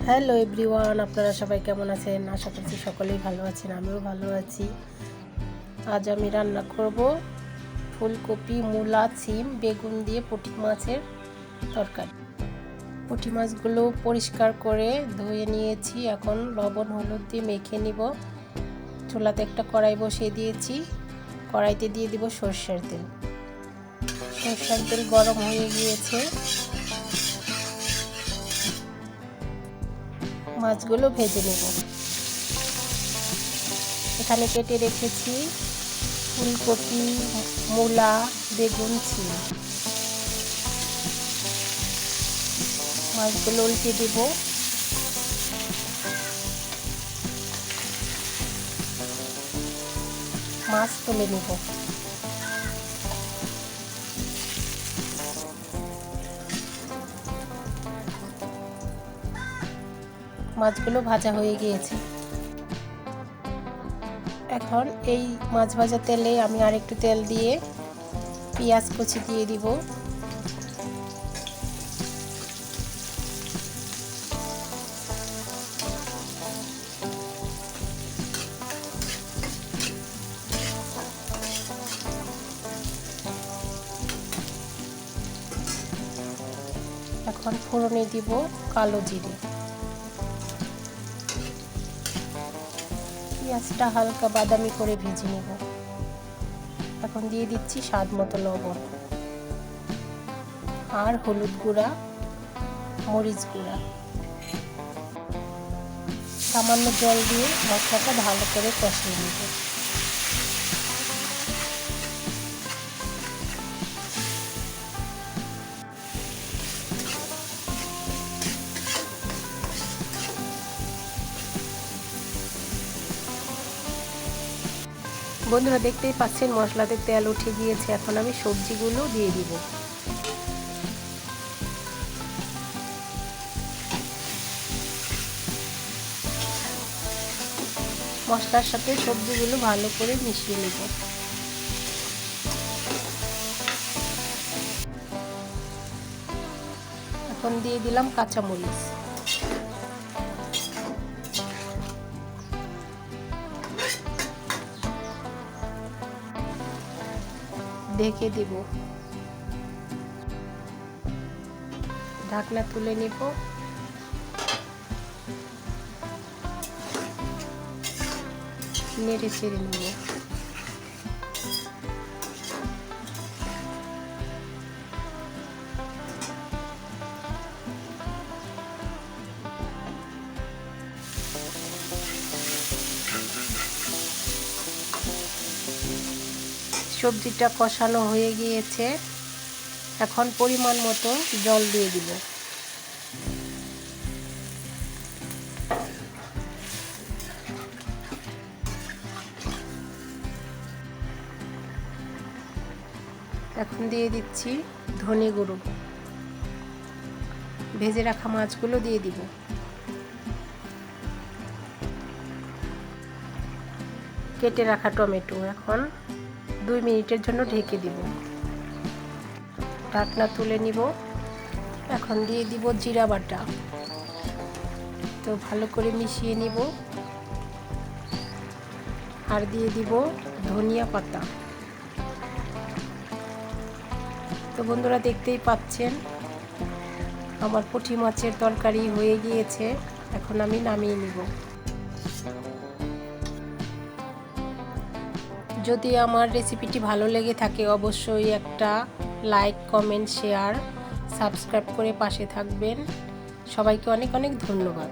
Hello everyone, আপনারা সবাই কেমন আছেন? আশা করছি সকলেই ভালো আছেন, আমিও ভালো আছি। আজ আমি রান্না করব ফুলকপি, মূলা, সিম, বেগুন দিয়ে পুঁটি মাছের তরকারি। পুঁটি মাছগুলো পরিষ্কার করে ধুয়ে নিয়েছি, এখন লবণ হলুদ দিয়ে মেখে নিব। চুলাতে একটা কড়াই বসিয়ে দিয়েছি, কড়াইতে দিয়ে দিব সরষের তেল। সরষের তেল গরম হয়ে গিয়েছে, মাছগুলো ভেজে নেব। এখানে কেটে রেখেছি ফুলকপি, মূলা, বেগুন, সিম। মাছগুলো উল্টে দেব। মাছ তুলে নেব। মাছগুলো ভাজা হয়ে গিয়েছে। এখন এই মাছ ভাজা তেলে আমি আরেকটু তেল দিয়ে পেঁয়াজ কুচি দিয়ে দিব। এখন ফোড়নে দিব কালো জিরে। পেঁয়াজটা হালকা বাদামি করে ভেজে নেব। এখন দিয়ে দিচ্ছি স্বাদ মতো লবণ আর হলুদ গুঁড়া, মরিচ গুঁড়া। সামান্য জল দিয়ে মশলাটা ভালো করে কষিয়ে নেব। বন্ধুরা, দেখতেই পাচ্ছেন মশলাতে তেল উঠে গিয়েছে। এখন আমি সবজিগুলো দিয়ে দিব। মশলার সাথে সবজিগুলো ভালো করে মিশিয়ে নেব। এখন দিয়ে দিলাম কাঁচামরিচ। ঢেকে দিব। ঢাকনা তুলে নিব। নেড়ে চেড়ে নেব। সবজিটা কষানো হয়ে গিয়েছে, এখন পরিমাণ মতো জল দিয়ে দিব। এখন দিয়ে দিচ্ছি ধনে গুঁড়ো। ভেজে রাখা মাছগুলো দিয়ে দিব। কেটে রাখা টমেটো। এখন 2 মিনিটের জন্য ঢেকে দিব। ঢাকনা তুলে নিব। এখন দিয়ে দিব জিরা বাটা। তো ভালো করে মিশিয়ে নিব। আর দিয়ে দিব ধনিয়া পাতা। তো বন্ধুরা, দেখতেই পাচ্ছেন আমার পুঁটি মাছের তরকারি হয়ে গিয়েছে। এখন আমি নামিয়ে নিব। যদি আমার রেসিপিটি ভালো লেগে থাকে অবশ্যই একটা লাইক, কমেন্ট, শেয়ার, সাবস্ক্রাইব করে পাশে থাকবেন। সবাইকে অনেক অনেক ধন্যবাদ।